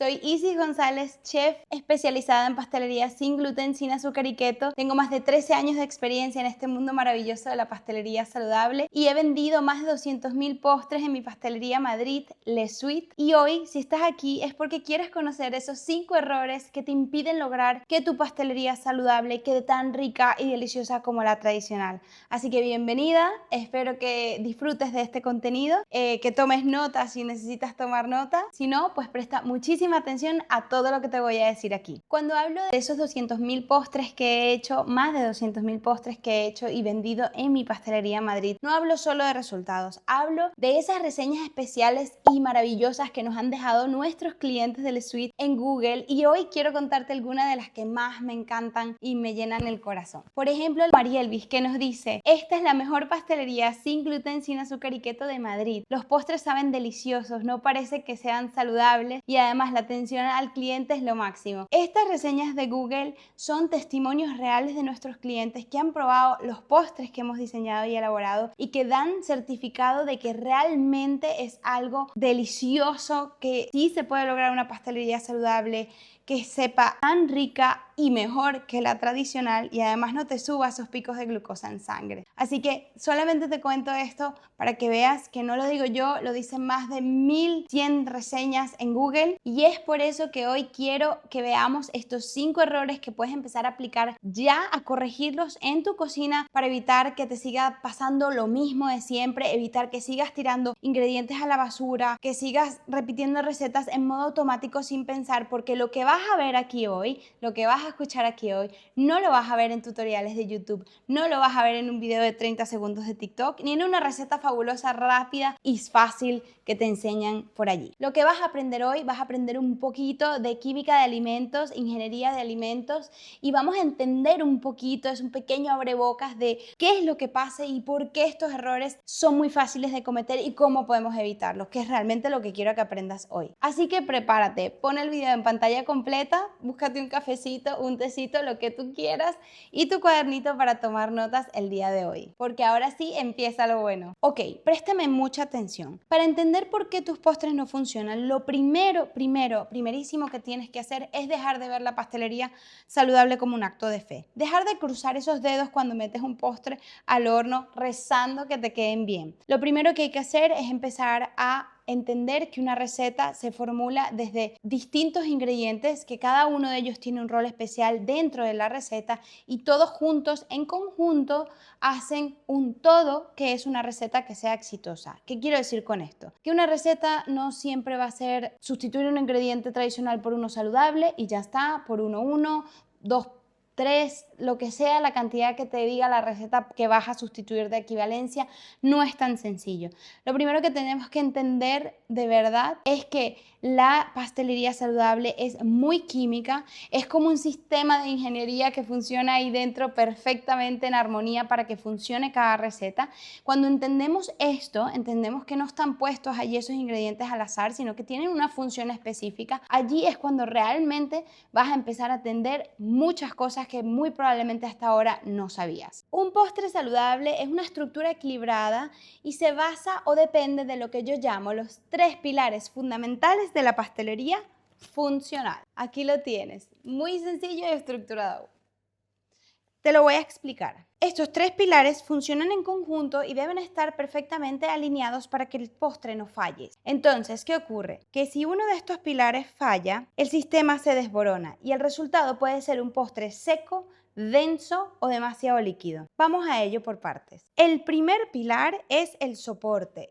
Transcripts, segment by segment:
Soy Isis González, chef especializada en pastelería sin gluten, sin azúcar y keto. Tengo más de 13 años de experiencia en este mundo maravilloso de la pastelería saludable y he vendido más de 200.000 postres en mi pastelería Madrid, Le Suite. Y hoy, si estás aquí, es porque quieres conocer esos 5 errores que te impiden lograr que tu pastelería saludable quede tan rica y deliciosa como la tradicional. Así que bienvenida, espero que disfrutes de este contenido, que tomes nota si necesitas tomar nota. Si no, pues presta muchísima atención a todo lo que te voy a decir aquí. Cuando hablo de esos 200.000 postres que he hecho, más de 200.000 postres que he hecho y vendido en mi pastelería Madrid, no hablo solo de resultados, hablo de esas reseñas especiales y maravillosas que nos han dejado nuestros clientes de Le Suite en Google, y hoy quiero contarte algunas de las que más me encantan y me llenan el corazón. Por ejemplo, María Elvis, que nos dice: esta es la mejor pastelería sin gluten, sin azúcar y keto de Madrid. Los postres saben deliciosos, no parece que sean saludables y además la atención al cliente es lo máximo. Estas reseñas de Google son testimonios reales de nuestros clientes que han probado los postres que hemos diseñado y elaborado y que dan certificado de que realmente es algo delicioso, que sí se puede lograr una pastelería saludable que sepa tan rica y mejor que la tradicional y además no te suba esos picos de glucosa en sangre. Así que solamente te cuento esto para que veas que no lo digo yo, lo dicen más de 1.100 reseñas en Google, y es por eso que hoy quiero que veamos estos 5 errores que puedes empezar a aplicar ya, a corregirlos en tu cocina para evitar que te siga pasando lo mismo de siempre, evitar que sigas tirando ingredientes a la basura, que sigas repitiendo recetas en modo automático sin pensar, porque lo que vas a ver aquí hoy, lo que vas a escuchar aquí hoy, no lo vas a ver en tutoriales de YouTube, no lo vas a ver en un video de 30 segundos de TikTok, ni en una receta fabulosa, rápida y fácil que te enseñan por allí. Lo que vas a aprender hoy, vas a aprender un poquito de química de alimentos, ingeniería de alimentos, y vamos a entender un poquito, es un pequeño abrebocas de qué es lo que pasa y por qué estos errores son muy fáciles de cometer y cómo podemos evitarlos, que es realmente lo que quiero que aprendas hoy. Así que prepárate, pon el video en pantalla completa, búscate un cafecito, un tecito, lo que tú quieras, y tu cuadernito para tomar notas el día de hoy, porque ahora sí empieza lo bueno. Préstame mucha atención. Para entender por qué tus postres no funcionan, lo primerísimo que tienes que hacer es dejar de ver la pastelería saludable como un acto de fe. Dejar de cruzar esos dedos cuando metes un postre al horno rezando que te queden bien. Lo primero que hay que hacer es empezar a entender que una receta se formula desde distintos ingredientes, que cada uno de ellos tiene un rol especial dentro de la receta, y todos juntos, en conjunto, hacen un todo que es una receta que sea exitosa. ¿Qué quiero decir con esto? Que una receta no siempre va a ser sustituir un ingrediente tradicional por uno saludable y ya está, por uno, 2, 3, lo que sea la cantidad que te diga la receta que vas a sustituir de equivalencia. No es tan sencillo. Lo primero que tenemos que entender de verdad es que la pastelería saludable es muy química, es como un sistema de ingeniería que funciona ahí dentro perfectamente en armonía para que funcione cada receta. Cuando entendemos esto, entendemos que no están puestos allí esos ingredientes al azar, sino que tienen una función específica. Allí es cuando realmente vas a empezar a entender muchas cosas que muy probablemente hasta ahora no sabías. Un postre saludable es una estructura equilibrada y se basa o depende de lo que yo llamo los 3 pilares fundamentales de la pastelería funcional. Aquí lo tienes, muy sencillo y estructurado. Te lo voy a explicar. Estos 3 pilares funcionan en conjunto y deben estar perfectamente alineados para que el postre no falle. Entonces, ¿qué ocurre? Que si uno de estos pilares falla, el sistema se desborona y el resultado puede ser un postre seco, denso o demasiado líquido. Vamos a ello por partes. El primer pilar es el soporte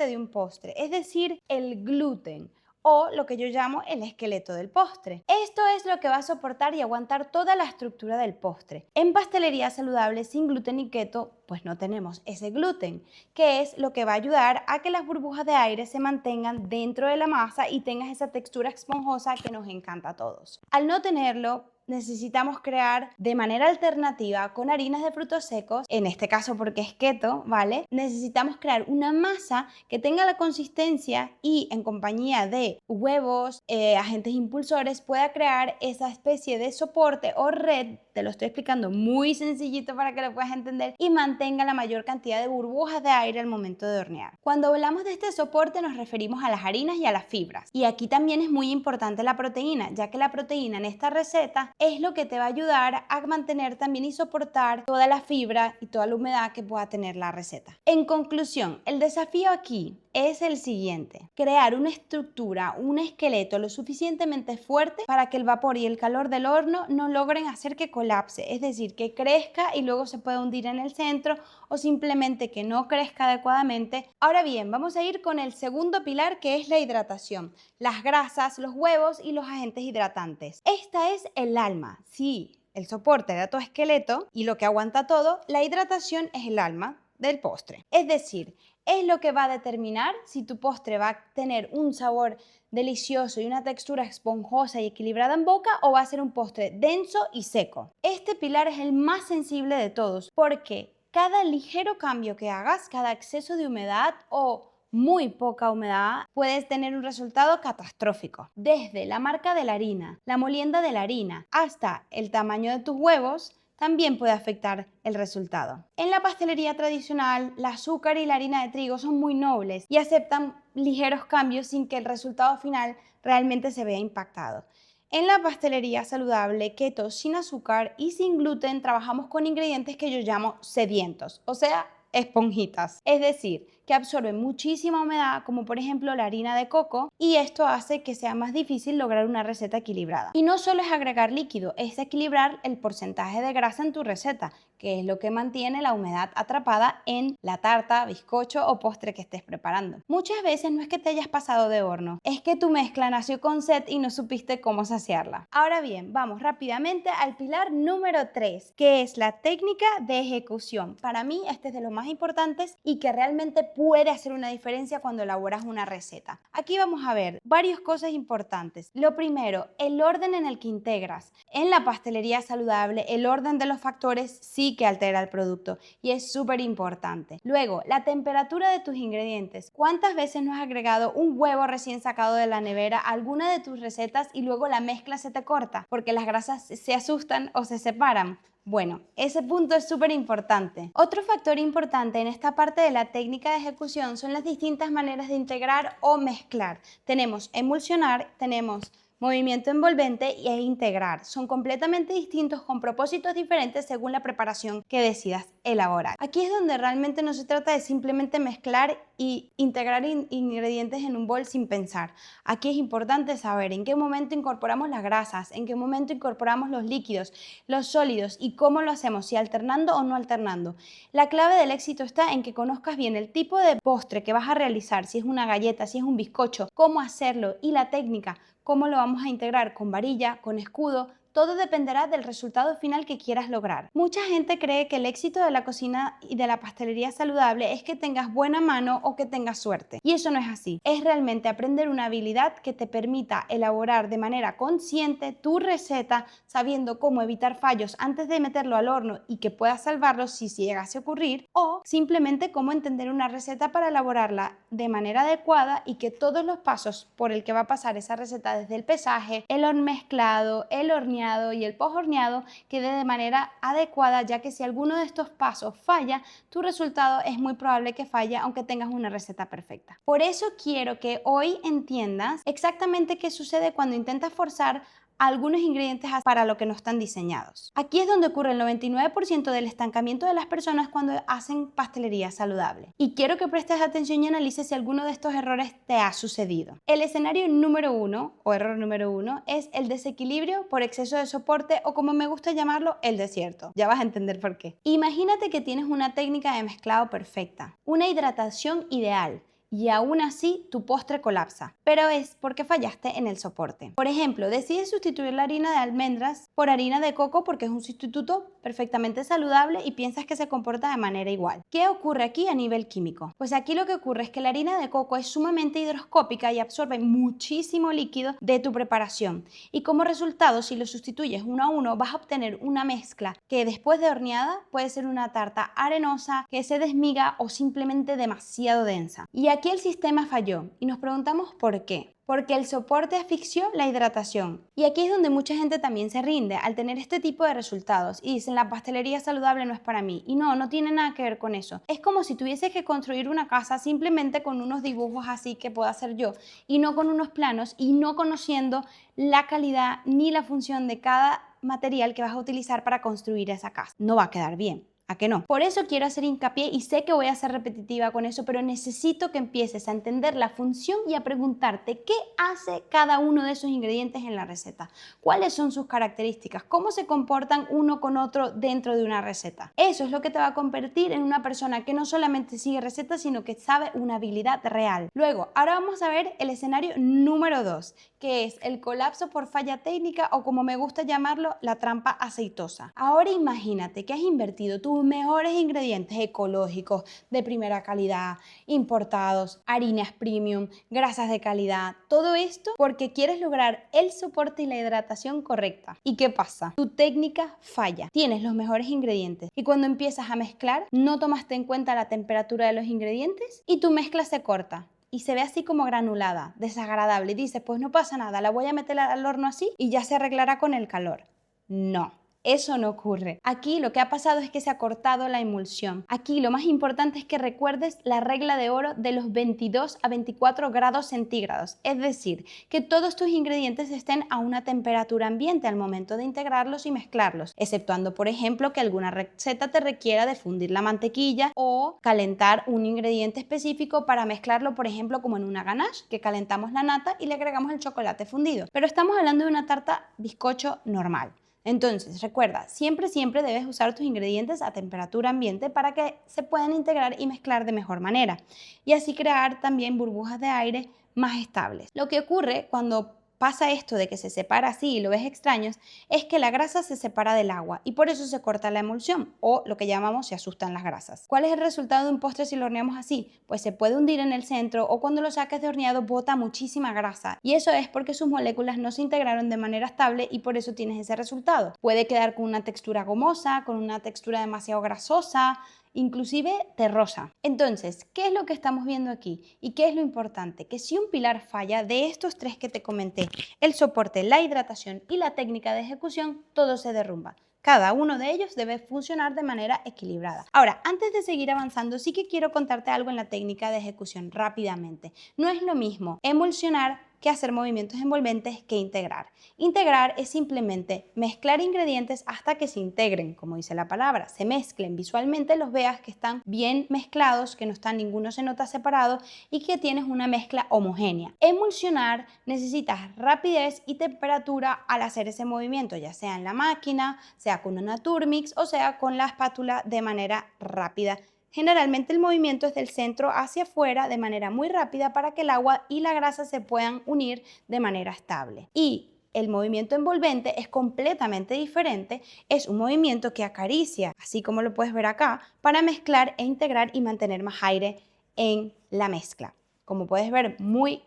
de un postre, es decir, el gluten, o lo que yo llamo el esqueleto del postre. Esto es lo que va a soportar y aguantar toda la estructura del postre. En pastelería saludable sin gluten y keto, pues no tenemos ese gluten, que es lo que va a ayudar a que las burbujas de aire se mantengan dentro de la masa y tengas esa textura esponjosa que nos encanta a todos. Al no tenerlo, necesitamos crear de manera alternativa con harinas de frutos secos, en este caso porque es keto, ¿vale? Necesitamos crear una masa que tenga la consistencia y en compañía de huevos, agentes impulsores, pueda crear esa especie de soporte o red te lo estoy explicando muy sencillito para que lo puedas entender, y mantenga la mayor cantidad de burbujas de aire al momento de hornear. Cuando hablamos de este soporte nos referimos a las harinas y a las fibras. Y aquí también es muy importante la proteína, ya que la proteína en esta receta es lo que te va a ayudar a mantener también y soportar toda la fibra y toda la humedad que pueda tener la receta. En conclusión, el desafío aquí es el siguiente: crear una estructura, un esqueleto lo suficientemente fuerte para que el vapor y el calor del horno no logren hacer que colapse, es decir, que crezca y luego se pueda hundir en el centro o simplemente que no crezca adecuadamente. Ahora bien, vamos a ir con el segundo pilar, que es la hidratación, las grasas, los huevos y los agentes hidratantes. Esta es el alma, sí, el soporte de tu esqueleto y lo que aguanta todo. La hidratación es el alma del postre, es decir, es lo que va a determinar si tu postre va a tener un sabor delicioso y una textura esponjosa y equilibrada en boca, o va a ser un postre denso y seco. Este pilar es el más sensible de todos, porque cada ligero cambio que hagas, cada exceso de humedad o muy poca humedad, puedes tener un resultado catastrófico. Desde la marca de la harina, la molienda de la harina, hasta el tamaño de tus huevos, también puede afectar el resultado. En la pastelería tradicional, el azúcar y la harina de trigo son muy nobles y aceptan ligeros cambios sin que el resultado final realmente se vea impactado. En la pastelería saludable, keto, sin azúcar y sin gluten, trabajamos con ingredientes que yo llamo sedientos, o sea, esponjitas. Es decir, que absorben muchísima humedad, como por ejemplo la harina de coco, y esto hace que sea más difícil lograr una receta equilibrada. Y no solo es agregar líquido, es equilibrar el porcentaje de grasa en tu receta, que es lo que mantiene la humedad atrapada en la tarta, bizcocho o postre que estés preparando. Muchas veces no es que te hayas pasado de horno, es que tu mezcla nació con sed y no supiste cómo saciarla. Ahora bien, vamos rápidamente al pilar número 3, que es la técnica de ejecución. Para mí este es de los más importantes y que realmente puede hacer una diferencia cuando elaboras una receta. Aquí vamos a ver varias cosas importantes. Lo primero, el orden en el que integras. En la pastelería saludable, el orden de los factores sí que altera el producto y es súper importante. Luego, la temperatura de tus ingredientes. ¿Cuántas veces no has agregado un huevo recién sacado de la nevera a alguna de tus recetas y luego la mezcla se te corta porque las grasas se asustan o se separan? Bueno, ese punto es súper importante. Otro factor importante en esta parte de la técnica de ejecución son las distintas maneras de integrar o mezclar. Tenemos emulsionar, tenemos movimiento envolvente e integrar. Son completamente distintos con propósitos diferentes según la preparación que decidas elaborar. Aquí es donde realmente no se trata de simplemente mezclar y integrar ingredientes en un bol sin pensar. Aquí es importante saber en qué momento incorporamos las grasas, en qué momento incorporamos los líquidos, los sólidos y cómo lo hacemos, si alternando o no alternando. La clave del éxito está en que conozcas bien el tipo de postre que vas a realizar, si es una galleta, si es un bizcocho, cómo hacerlo y la técnica, cómo lo vamos a integrar con varilla, con escudo. Todo dependerá del resultado final que quieras lograr. Mucha gente cree que el éxito de la cocina y de la pastelería saludable es que tengas buena mano o que tengas suerte. Y eso no es así. Es realmente aprender una habilidad que te permita elaborar de manera consciente tu receta, sabiendo cómo evitar fallos antes de meterlo al horno y que puedas salvarlo si llegase a ocurrir, o simplemente cómo entender una receta para elaborarla de manera adecuada y que todos los pasos por el que va a pasar esa receta, desde el pesaje, el mezclado, el horneado y el poshorneado, quede de manera adecuada, ya que si alguno de estos pasos falla, tu resultado es muy probable que falle aunque tengas una receta perfecta. Por eso quiero que hoy entiendas exactamente qué sucede cuando intentas forzar algunos ingredientes para lo que no están diseñados. Aquí es donde ocurre el 99% del estancamiento de las personas cuando hacen pastelería saludable. Y quiero que prestes atención y analices si alguno de estos errores te ha sucedido. El escenario número 1 o error número 1 es el desequilibrio por exceso de soporte, o como me gusta llamarlo, el desierto. Ya vas a entender por qué. Imagínate que tienes una técnica de mezclado perfecta, una hidratación ideal, y aún así tu postre colapsa, pero es porque fallaste en el soporte. Por ejemplo, decides sustituir la harina de almendras por harina de coco porque es un sustituto perfectamente saludable y piensas que se comporta de manera igual. ¿Qué ocurre aquí a nivel químico? Pues aquí lo que ocurre es que la harina de coco es sumamente higroscópica y absorbe muchísimo líquido de tu preparación, y como resultado, si lo sustituyes uno a uno, vas a obtener una mezcla que después de horneada puede ser una tarta arenosa, que se desmiga o simplemente demasiado densa. Y aquí aquí el sistema falló y nos preguntamos por qué. Porque el soporte asfixió la hidratación. Y aquí es donde mucha gente también se rinde al tener este tipo de resultados y dicen la pastelería saludable no es para mí. Y no tiene nada que ver con eso. Es como si tuviese que construir una casa simplemente con unos dibujos así que puedo hacer yo y no con unos planos y no conociendo la calidad ni la función de cada material que vas a utilizar para construir esa casa. No va a quedar bien. ¿A que no? Por eso quiero hacer hincapié y sé que voy a ser repetitiva con eso, pero necesito que empieces a entender la función y a preguntarte qué hace cada uno de esos ingredientes en la receta, cuáles son sus características, cómo se comportan uno con otro dentro de una receta. Eso es lo que te va a convertir en una persona que no solamente sigue recetas, sino que sabe una habilidad real. Luego, ahora vamos a ver el escenario número 2, que es el colapso por falla técnica o como me gusta llamarlo, la trampa aceitosa. Ahora imagínate que has invertido tus mejores ingredientes ecológicos de primera calidad, importados, harinas premium, grasas de calidad, todo esto porque quieres lograr el soporte y la hidratación correcta. ¿Y qué pasa? Tu técnica falla. Tienes los mejores ingredientes y cuando empiezas a mezclar no tomaste en cuenta la temperatura de los ingredientes y tu mezcla se corta. Y se ve así como granulada, desagradable. Y dices, pues no pasa nada, la voy a meter al horno así y ya se arreglará con el calor. No. Eso no ocurre. Aquí lo que ha pasado es que se ha cortado la emulsión. Aquí lo más importante es que recuerdes la regla de oro de los 22 a 24 grados centígrados. Es decir, que todos tus ingredientes estén a una temperatura ambiente al momento de integrarlos y mezclarlos, exceptuando, por ejemplo, que alguna receta te requiera de fundir la mantequilla o calentar un ingrediente específico para mezclarlo, por ejemplo, como en una ganache, que calentamos la nata y le agregamos el chocolate fundido. Pero estamos hablando de una tarta bizcocho normal. Entonces, recuerda, siempre debes usar tus ingredientes a temperatura ambiente para que se puedan integrar y mezclar de mejor manera y así crear también burbujas de aire más estables. Lo que ocurre cuando pasa esto de que se separa así y lo ves extraños, es que la grasa se separa del agua y por eso se corta la emulsión o lo que llamamos se asustan las grasas. ¿Cuál es el resultado de un postre si lo horneamos así? Pues se puede hundir en el centro o cuando lo saques de horneado bota muchísima grasa y eso es porque sus moléculas no se integraron de manera estable y por eso tienes ese resultado. Puede quedar con una textura gomosa, con una textura demasiado grasosa, inclusive terrosa. Entonces, ¿qué es lo que estamos viendo aquí? ¿Y qué es lo importante? Que si un pilar falla de estos tres que te comenté, el soporte, la hidratación y la técnica de ejecución, todo se derrumba. Cada uno de ellos debe funcionar de manera equilibrada. Ahora, antes de seguir avanzando, sí que quiero contarte algo en la técnica de ejecución rápidamente. No es lo mismo emulsionar que hacer movimientos envolventes que integrar. Integrar es simplemente mezclar ingredientes hasta que se integren, como dice la palabra, se mezclen visualmente, los veas que están bien mezclados, que no están ninguno se nota separado y que tienes una mezcla homogénea. Emulsionar necesitas rapidez y temperatura al hacer ese movimiento, ya sea en la máquina, sea con una Turmix o sea con la espátula de manera rápida. Generalmente el movimiento es del centro hacia afuera de manera muy rápida para que el agua y la grasa se puedan unir de manera estable. Y el movimiento envolvente es completamente diferente, es un movimiento que acaricia, así como lo puedes ver acá, para mezclar e integrar y mantener más aire en la mezcla. Como puedes ver muy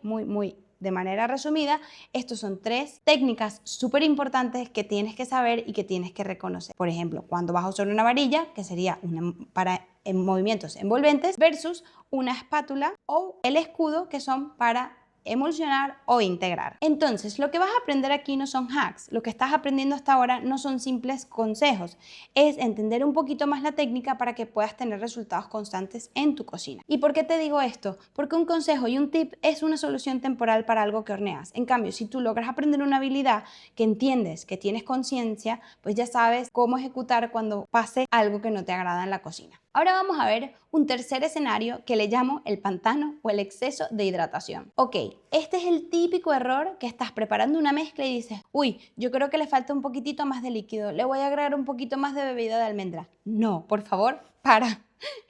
de manera resumida, estos son tres técnicas súper importantes que tienes que saber y que tienes que reconocer. Por ejemplo, cuando vas a usar una varilla, que sería para movimientos envolventes, versus una espátula o el escudo, que son para emulsionar o integrar. Entonces, lo que vas a aprender aquí no son hacks, lo que estás aprendiendo hasta ahora no son simples consejos, es entender un poquito más la técnica para que puedas tener resultados constantes en tu cocina. ¿Y por qué te digo esto? Porque un consejo y un tip es una solución temporal para algo que horneas. En cambio, si tú logras aprender una habilidad que entiendes, que tienes conciencia, pues ya sabes cómo ejecutar cuando pase algo que no te agrada en la cocina. Ahora vamos a ver un tercer escenario que le llamo el pantano o el exceso de hidratación. Ok, este es el típico error que estás preparando una mezcla y dices, uy, yo creo que le falta un poquitito más de líquido, le voy a agregar un poquito más de bebida de almendra. No, por favor, para.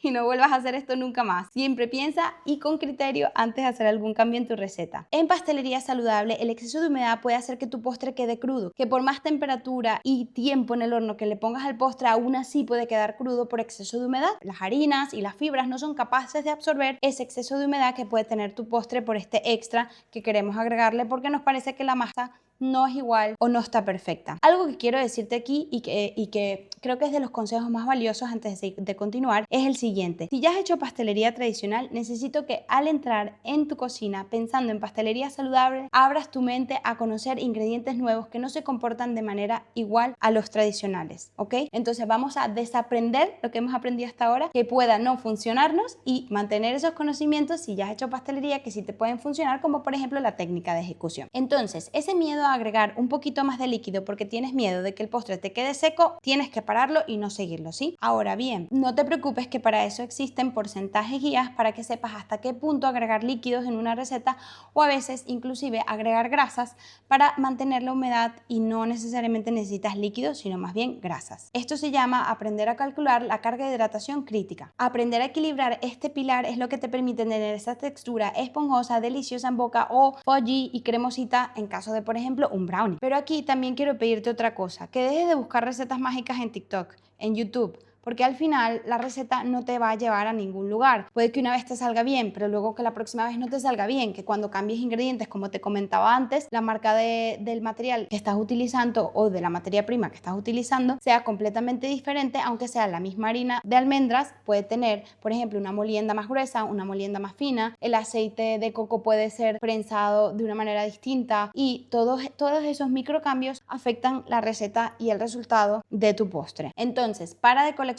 Y no vuelvas a hacer esto nunca más. Siempre piensa y con criterio antes de hacer algún cambio en tu receta. En pastelería saludable, el exceso de humedad puede hacer que tu postre quede crudo, que por más temperatura y tiempo en el horno que le pongas al postre, aún así puede quedar crudo por exceso de humedad. Las harinas y las fibras no son capaces de absorber ese exceso de humedad que puede tener tu postre por este extra que queremos agregarle porque nos parece que la masa no es igual o no está perfecta. Algo que quiero decirte aquí y que creo que es de los consejos más valiosos antes de continuar es el siguiente. Si ya has hecho pastelería tradicional, necesito que al entrar en tu cocina pensando en pastelería saludable, abras tu mente a conocer ingredientes nuevos que no se comportan de manera igual a los tradicionales, ¿ok? Entonces vamos a desaprender lo que hemos aprendido hasta ahora, que pueda no funcionarnos, y mantener esos conocimientos si ya has hecho pastelería que sí te pueden funcionar, como por ejemplo la técnica de ejecución. Entonces, ese miedo a agregar un poquito más de líquido porque tienes miedo de que el postre te quede seco, tienes que pararlo y no seguirlo, ¿sí? Ahora bien, no te preocupes, que para eso existen porcentajes guías para que sepas hasta qué punto agregar líquidos en una receta, o a veces inclusive agregar grasas para mantener la humedad, y no necesariamente necesitas líquidos, sino más bien grasas. Esto se llama aprender a calcular la carga de hidratación crítica. Aprender a equilibrar este pilar es lo que te permite tener esa textura esponjosa, deliciosa en boca, o fudgy y cremosita en caso de, por ejemplo, un brownie. Pero aquí también quiero pedirte otra cosa, que dejes de buscar recetas mágicas en TikTok, en YouTube, porque al final la receta no te va a llevar a ningún lugar. Puede que una vez te salga bien, pero luego que la próxima vez no te salga bien, que cuando cambies ingredientes, como te comentaba antes, la marca del material que estás utilizando o de la materia prima que estás utilizando sea completamente diferente, aunque sea la misma harina de almendras, puede tener, por ejemplo, una molienda más gruesa, una molienda más fina, el aceite de coco puede ser prensado de una manera distinta, y todos esos microcambios afectan la receta y el resultado de tu postre. Entonces, para de coleccionar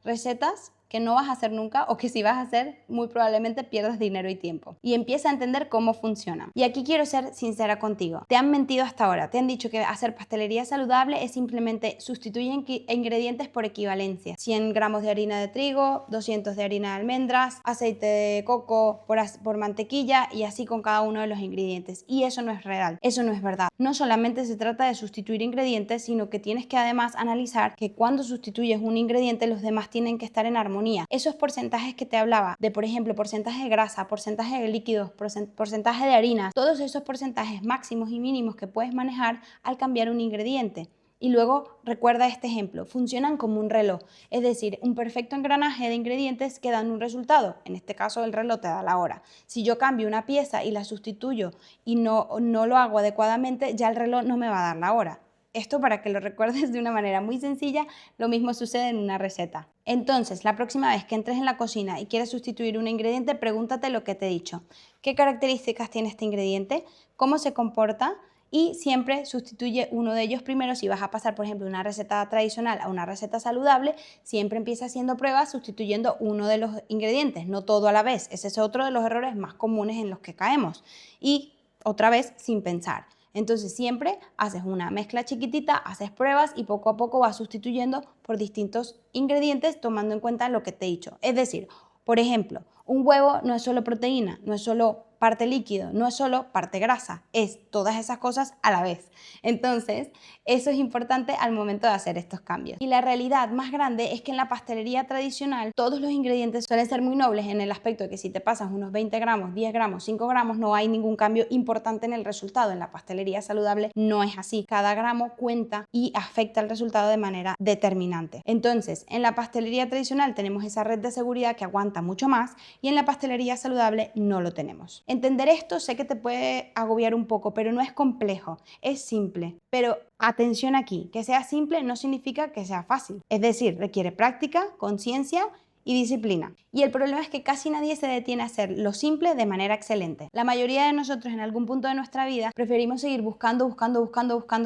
recetas que no vas a hacer nunca, o que si vas a hacer muy probablemente pierdas dinero y tiempo, y empieza a entender cómo funciona. Y aquí quiero ser sincera contigo. Te han mentido hasta ahora, te han dicho que hacer pastelería saludable es simplemente sustituir ingredientes por equivalencia: 100 gramos de harina de trigo, 200 de harina de almendras, aceite de coco por mantequilla, y así con cada uno de los ingredientes. Y eso no es real, eso no es verdad. No solamente se trata de sustituir ingredientes, sino que tienes que además analizar que cuando sustituyes un ingrediente, los demás tienen que estar en armonía. Esos porcentajes que te hablaba, de por ejemplo porcentaje de grasa, porcentaje de líquidos, porcentaje de harina, todos esos porcentajes máximos y mínimos que puedes manejar al cambiar un ingrediente. Y luego recuerda este ejemplo, funcionan como un reloj, es decir, un perfecto engranaje de ingredientes que dan un resultado. En este caso el reloj te da la hora. Si yo cambio una pieza y la sustituyo y no lo hago adecuadamente, ya el reloj no me va a dar la hora. Esto, para que lo recuerdes de una manera muy sencilla, lo mismo sucede en una receta. Entonces, la próxima vez que entres en la cocina y quieres sustituir un ingrediente, pregúntate lo que te he dicho. ¿Qué características tiene este ingrediente? ¿Cómo se comporta? Y siempre sustituye uno de ellos primero. Si vas a pasar, por ejemplo, de una receta tradicional a una receta saludable, siempre empieza haciendo pruebas sustituyendo uno de los ingredientes, no todo a la vez. Ese es otro de los errores más comunes en los que caemos. Y otra vez, sin pensar. Entonces siempre haces una mezcla chiquitita, haces pruebas y poco a poco vas sustituyendo por distintos ingredientes, tomando en cuenta lo que te he dicho. Es decir, por ejemplo, un huevo no es solo proteína, no es solo parte líquido, no es solo parte grasa, es todas esas cosas a la vez. Entonces, eso es importante al momento de hacer estos cambios. Y la realidad más grande es que en la pastelería tradicional todos los ingredientes suelen ser muy nobles, en el aspecto de que si te pasas unos 20 gramos, 10 gramos, 5 gramos, no hay ningún cambio importante en el resultado. En la pastelería saludable no es así. Cada gramo cuenta y afecta el resultado de manera determinante. Entonces, en la pastelería tradicional tenemos esa red de seguridad que aguanta mucho más, y en la pastelería saludable no lo tenemos. Entender esto sé que te puede agobiar un poco, pero no es complejo, es simple. Pero atención aquí, que sea simple no significa que sea fácil. Es decir, requiere práctica, conciencia y disciplina. Y el problema es que casi nadie se detiene a hacer lo simple de manera excelente. La mayoría de nosotros en algún punto de nuestra vida preferimos seguir buscando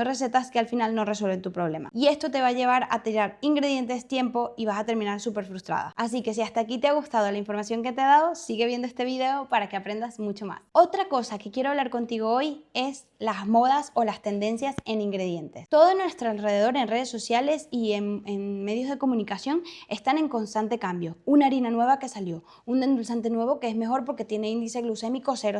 recetas que al final no resuelven tu problema. Y esto te va a llevar a tirar ingredientes, tiempo, y vas a terminar súper frustrada. Así que si hasta aquí te ha gustado la información que te he dado, sigue viendo este video para que aprendas mucho más. Otra cosa que quiero hablar contigo hoy es las modas o las tendencias en ingredientes. Todo a nuestro alrededor, en redes sociales y en medios de comunicación, están en constante cambio. Una harina nueva que salió, un endulzante nuevo que es mejor porque tiene índice glucémico 000.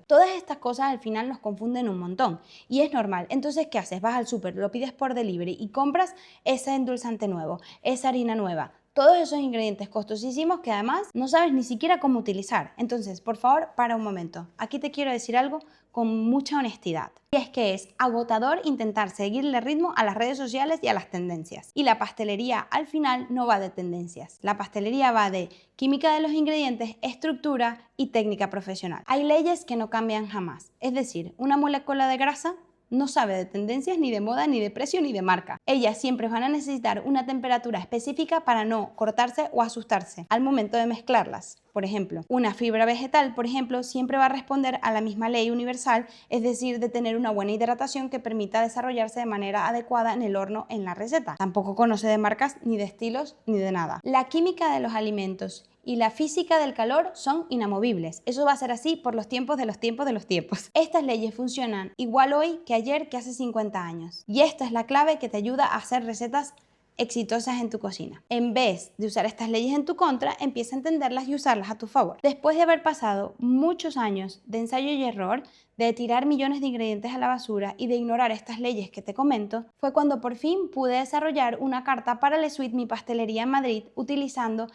Todas estas cosas al final nos confunden un montón y es normal. Entonces, ¿qué haces? Vas al súper, lo pides por delivery y compras ese endulzante nuevo, esa harina nueva. Todos esos ingredientes costosísimos que además no sabes ni siquiera cómo utilizar. Entonces, por favor, para un momento. Aquí te quiero decir algo con mucha honestidad. Y es que es agotador intentar seguirle ritmo a las redes sociales y a las tendencias. Y la pastelería al final no va de tendencias. La pastelería va de química de los ingredientes, estructura y técnica profesional. Hay leyes que no cambian jamás. Es decir, una molécula de grasa No sabe de tendencias, ni de moda, ni de precio, ni de marca. Ellas siempre van a necesitar una temperatura específica para no cortarse o asustarse al momento de mezclarlas. Por ejemplo, una fibra vegetal, por ejemplo, siempre va a responder a la misma ley universal, es decir, de tener una buena hidratación que permita desarrollarse de manera adecuada en el horno en la receta. Tampoco conoce de marcas, ni de estilos, ni de nada. La química de los alimentos y la física del calor son inamovibles. Eso va a ser así por los tiempos de los tiempos de los tiempos. Estas leyes funcionan igual hoy que ayer, que hace 50 años. Y esta es la clave que te ayuda a hacer recetas exitosas en tu cocina. En vez de usar estas leyes en tu contra, empieza a entenderlas y usarlas a tu favor. Después de haber pasado muchos años de ensayo y error, de tirar millones de ingredientes a la basura y de ignorar estas leyes que te comento, fue cuando por fin pude desarrollar una carta para Le Suite, mi pastelería en Madrid, utilizando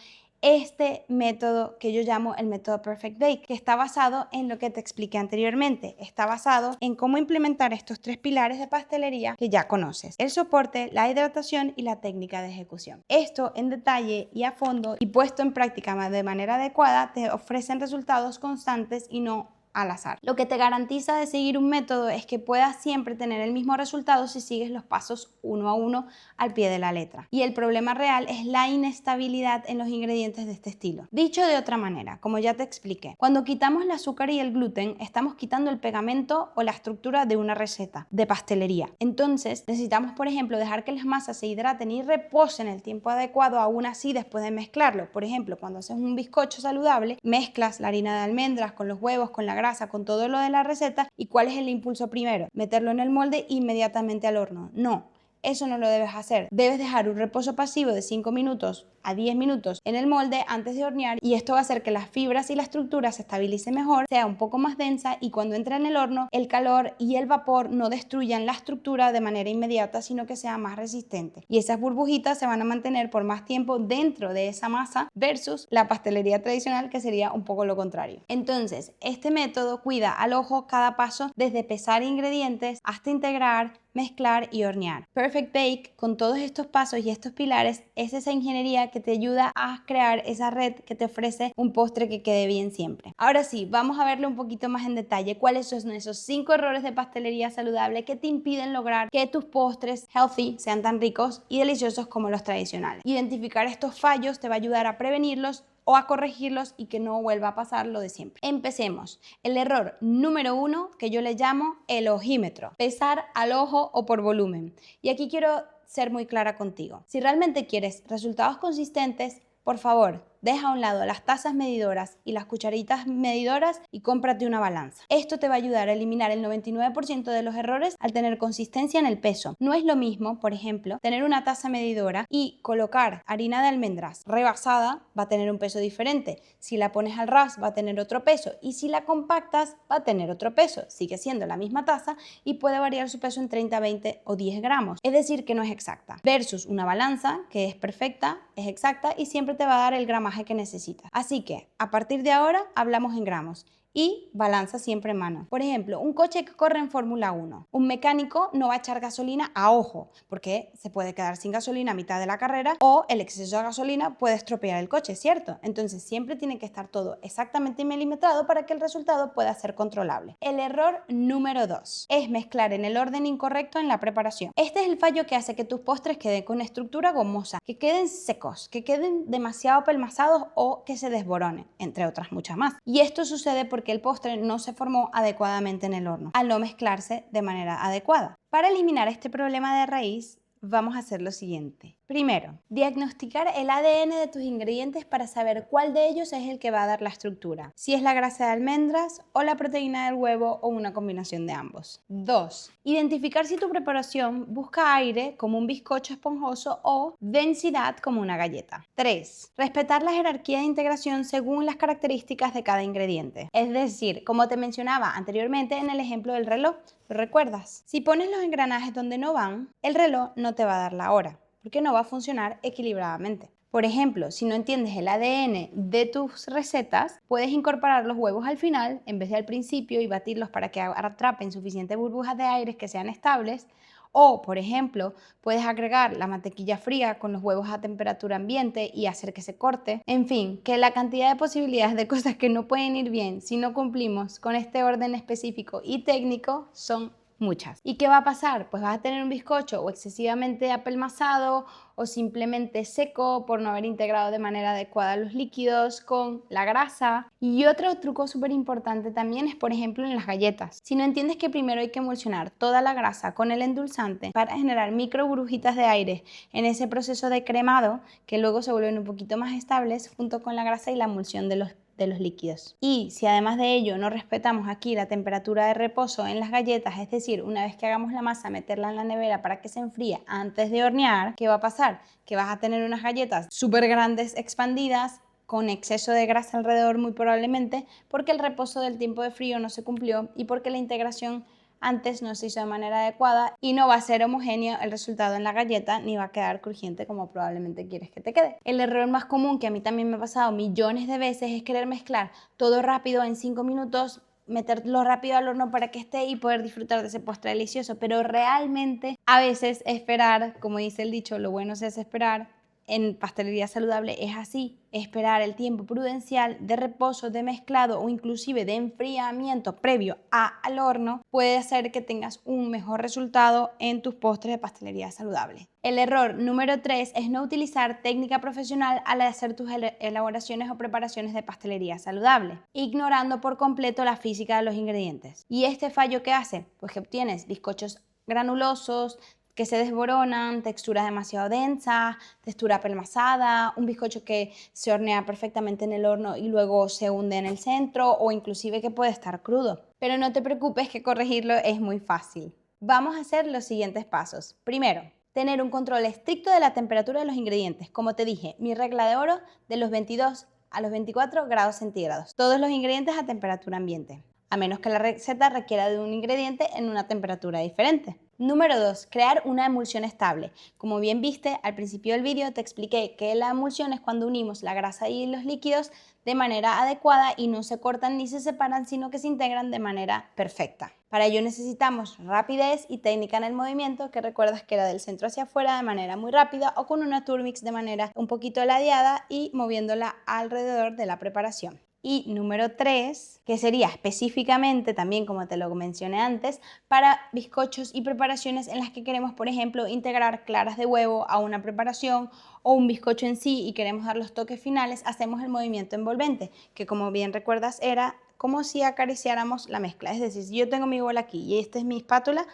este método que yo llamo el método Perfect Bake, que está basado en lo que te expliqué anteriormente. Está basado en cómo implementar estos 3 pilares de pastelería que ya conoces: el soporte, la hidratación y la técnica de ejecución. Esto en detalle y a fondo y puesto en práctica de manera adecuada te ofrecen resultados constantes y no al azar. Lo que te garantiza de seguir un método es que puedas siempre tener el mismo resultado si sigues los pasos uno a uno al pie de la letra. Y el problema real es la inestabilidad en los ingredientes de este estilo. Dicho de otra manera, como ya te expliqué, cuando quitamos el azúcar y el gluten, estamos quitando el pegamento o la estructura de una receta de pastelería. Entonces, necesitamos, por ejemplo, dejar que las masas se hidraten y reposen el tiempo adecuado, aún así después de mezclarlo. Por ejemplo, cuando haces un bizcocho saludable, mezclas la harina de almendras con los huevos, con la grasa, con todo lo de la receta. ¿Y cuál es el impulso primero? Meterlo en el molde e inmediatamente al horno. No, eso no lo debes hacer. Debes dejar un reposo pasivo de 5 minutos a 10 minutos en el molde antes de hornear, y esto va a hacer que las fibras y la estructura se estabilice mejor, sea un poco más densa, y cuando entre en el horno el calor y el vapor no destruyan la estructura de manera inmediata, sino que sea más resistente, y esas burbujitas se van a mantener por más tiempo dentro de esa masa versus la pastelería tradicional, que sería un poco lo contrario. Entonces, este método cuida al ojo cada paso, desde pesar ingredientes hasta integrar, mezclar y hornear. Perfect Bake, con todos estos pasos y estos pilares, es esa ingeniería que te ayuda a crear esa red que te ofrece un postre que quede bien siempre. Ahora sí, vamos a verlo un poquito más en detalle. ¿Cuáles son esos 5 errores de pastelería saludable que te impiden lograr que tus postres healthy sean tan ricos y deliciosos como los tradicionales? Identificar estos fallos te va a ayudar a prevenirlos o a corregirlos y que no vuelva a pasar lo de siempre. Empecemos. El error número 1, que yo le llamo el ojímetro: pesar al ojo o por volumen. Y aquí quiero ser muy clara contigo. Si realmente quieres resultados consistentes, por favor, deja a un lado las tazas medidoras y las cucharitas medidoras y cómprate una balanza. Esto te va a ayudar a eliminar el 99% de los errores al tener consistencia en el peso. No es lo mismo, por ejemplo, tener una taza medidora y colocar harina de almendras rebasada, va a tener un peso diferente. Si la pones al ras va a tener otro peso, y si la compactas va a tener otro peso. Sigue siendo la misma taza y puede variar su peso en 30, 20 o 10 gramos. Es decir, que no es exacta. Versus una balanza que es perfecta, es exacta y siempre te va a dar el gramaje que necesitas. Así que a partir de ahora hablamos en gramos y balanza siempre en mano. Por ejemplo, un coche que corre en Fórmula 1. Un mecánico no va a echar gasolina a ojo, porque se puede quedar sin gasolina a mitad de la carrera, o el exceso de gasolina puede estropear el coche, ¿cierto? Entonces siempre tiene que estar todo exactamente milimetrado para que el resultado pueda ser controlable. El error número 2 es mezclar en el orden incorrecto en la preparación. Este es el fallo que hace que tus postres queden con estructura gomosa, que queden secos, que queden demasiado apelmazados o que se desboronen, entre otras muchas más. Y esto sucede porque el postre no se formó adecuadamente en el horno, al no mezclarse de manera adecuada. Para eliminar este problema de raíz, vamos a hacer lo siguiente. Primero, diagnosticar el ADN de tus ingredientes para saber cuál de ellos es el que va a dar la estructura. Si es la grasa de almendras o la proteína del huevo o una combinación de ambos. 2. Identificar si tu preparación busca aire como un bizcocho esponjoso o densidad como una galleta. 3. Respetar la jerarquía de integración según las características de cada ingrediente. Es decir, como te mencionaba anteriormente en el ejemplo del reloj, ¿lo recuerdas? Si pones los engranajes donde no van, el reloj no te va a dar la hora, porque no va a funcionar equilibradamente. Por ejemplo, si no entiendes el ADN de tus recetas, puedes incorporar los huevos al final en vez de al principio y batirlos para que atrapen suficientes burbujas de aire que sean estables. O, por ejemplo, puedes agregar la mantequilla fría con los huevos a temperatura ambiente y hacer que se corte. En fin, que la cantidad de posibilidades de cosas que no pueden ir bien si no cumplimos con este orden específico y técnico son muchas. ¿Y qué va a pasar? Pues vas a tener un bizcocho o excesivamente apelmazado o simplemente seco por no haber integrado de manera adecuada los líquidos con la grasa. Y otro truco súper importante también es, por ejemplo, en las galletas. Si no entiendes que primero hay que emulsionar toda la grasa con el endulzante para generar micro burbujitas de aire en ese proceso de cremado, que luego se vuelven un poquito más estables junto con la grasa y la emulsión de los líquidos. Y si además de ello no respetamos aquí la temperatura de reposo en las galletas, es decir, una vez que hagamos la masa, meterla en la nevera para que se enfríe antes de hornear, ¿qué va a pasar? Que vas a tener unas galletas súper grandes expandidas, con exceso de grasa alrededor muy probablemente, porque el reposo del tiempo de frío no se cumplió y porque la integración antes no se hizo de manera adecuada y no va a ser homogéneo el resultado en la galleta ni va a quedar crujiente como probablemente quieres que te quede. El error más común, que a mí también me ha pasado millones de veces, es querer mezclar todo rápido en 5 minutos, meterlo rápido al horno para que esté y poder disfrutar de ese postre delicioso, pero realmente a veces esperar, como dice el dicho, lo bueno es esperar. En pastelería saludable es así, esperar el tiempo prudencial de reposo, de mezclado o inclusive de enfriamiento previo al horno puede hacer que tengas un mejor resultado en tus postres de pastelería saludable. El error número 3 es no utilizar técnica profesional al hacer tus elaboraciones o preparaciones de pastelería saludable, ignorando por completo la física de los ingredientes. ¿Y este fallo qué hace? Pues que obtienes bizcochos granulosos, que se desboronan, texturas demasiado densas, textura apelmazada, un bizcocho que se hornea perfectamente en el horno y luego se hunde en el centro o inclusive que puede estar crudo. Pero no te preocupes, que corregirlo es muy fácil. Vamos a hacer los siguientes pasos. Primero, tener un control estricto de la temperatura de los ingredientes. Como te dije, mi regla de oro, de los 22 a los 24 grados centígrados. Todos los ingredientes a temperatura ambiente, a menos que la receta requiera de un ingrediente en una temperatura diferente. Número 2. Crear una emulsión estable. Como bien viste al principio del vídeo, te expliqué que la emulsión es cuando unimos la grasa y los líquidos de manera adecuada y no se cortan ni se separan, sino que se integran de manera perfecta. Para ello necesitamos rapidez y técnica en el movimiento, que recuerdas que era del centro hacia afuera de manera muy rápida o con una Turmix de manera un poquito ladeada y moviéndola alrededor de la preparación. Y número 3, que sería específicamente también, como te lo mencioné antes, para bizcochos y preparaciones en las que queremos, por ejemplo, integrar claras de huevo a una preparación o un bizcocho en sí y queremos dar los toques finales, hacemos el movimiento envolvente, que como bien recuerdas era como si acariciáramos la mezcla. Es decir, si yo tengo mi bola aquí y esta es mi espátula,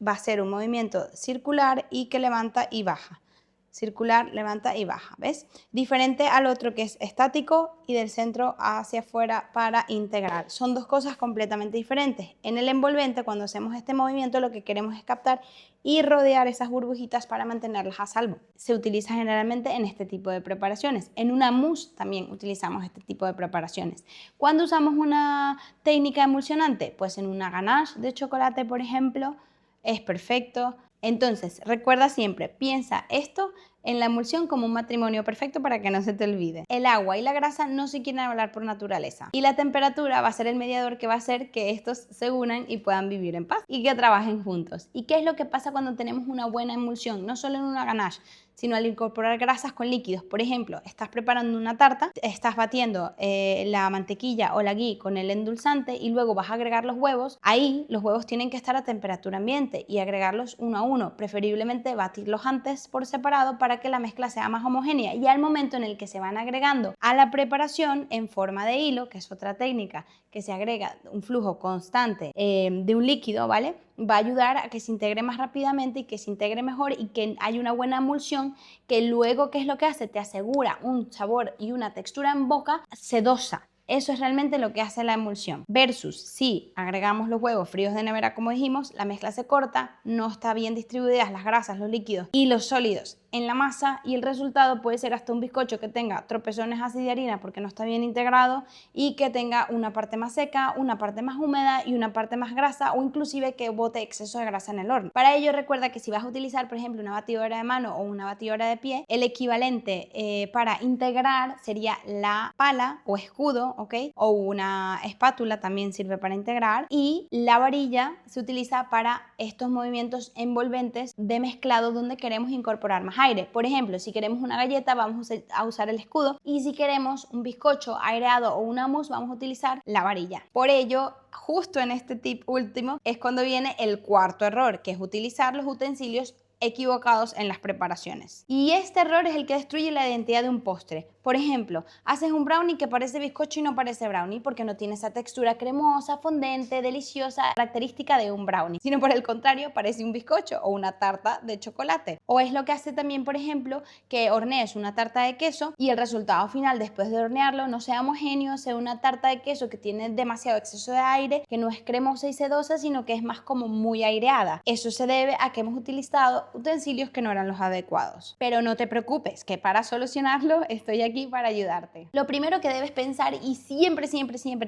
va a ser un movimiento circular y que levanta y baja. Circular, levanta y baja, ¿ves? Diferente al otro que es estático y del centro hacia afuera para integrar. Son dos cosas completamente diferentes. En el envolvente, cuando hacemos este movimiento, lo que queremos es captar y rodear esas burbujitas para mantenerlas a salvo. Se utiliza generalmente en este tipo de preparaciones. En una mousse también utilizamos este tipo de preparaciones. ¿Cuándo usamos una técnica emulsionante? Pues en una ganache de chocolate, por ejemplo, es perfecto. Entonces, recuerda siempre, piensa esto en la emulsión como un matrimonio perfecto para que no se te olvide. El agua y la grasa no se quieren hablar por naturaleza y la temperatura va a ser el mediador que va a hacer que estos se unan y puedan vivir en paz y que trabajen juntos. ¿Y qué es lo que pasa cuando tenemos una buena emulsión? No solo en una ganache, sino al incorporar grasas con líquidos. Por ejemplo, estás preparando una tarta, estás batiendo la mantequilla o la ghee con el endulzante y luego vas a agregar los huevos. Ahí los huevos tienen que estar a temperatura ambiente y agregarlos uno a uno, preferiblemente batirlos antes por separado para que la mezcla sea más homogénea, y al momento en el que se van agregando a la preparación en forma de hilo, que es otra técnica que se agrega un flujo constante de un líquido, ¿vale? Va a ayudar a que se integre más rápidamente y que se integre mejor y que haya una buena emulsión que luego, ¿qué es lo que hace? Te asegura un sabor y una textura en boca sedosa. Eso es realmente lo que hace la emulsión. Versus si agregamos los huevos fríos de nevera, como dijimos, la mezcla se corta, no está bien distribuidas las grasas, los líquidos y los sólidos en la masa, y el resultado puede ser hasta un bizcocho que tenga tropezones así de harina porque no está bien integrado y que tenga una parte más seca, una parte más húmeda y una parte más grasa, o inclusive que bote exceso de grasa en el horno. Para ello recuerda que si vas a utilizar, por ejemplo, una batidora de mano o una batidora de pie, el equivalente para integrar sería la pala o escudo, ¿ok? O una espátula también sirve para integrar, y la varilla se utiliza para estos movimientos envolventes de mezclado donde queremos incorporar más aire. Por ejemplo, si queremos una galleta vamos a usar el escudo, y si queremos un bizcocho aireado o una mousse vamos a utilizar la varilla. Por ello, justo en este tip último es cuando viene el cuarto error, que es utilizar los utensilios equivocados en las preparaciones. Y este error es el que destruye la identidad de un postre. Por ejemplo, haces un brownie que parece bizcocho y no parece brownie porque no tiene esa textura cremosa, fondente, deliciosa, característica de un brownie, sino por el contrario parece un bizcocho o una tarta de chocolate. O es lo que hace también, por ejemplo, que hornees una tarta de queso y el resultado final después de hornearlo no sea homogéneo, sea una tarta de queso que tiene demasiado exceso de aire, que no es cremosa y sedosa, sino que es más como muy aireada. Eso se debe a que hemos utilizado utensilios que no eran los adecuados. Pero no te preocupes, que para solucionarlo estoy aquí para ayudarte. Lo primero que debes pensar y siempre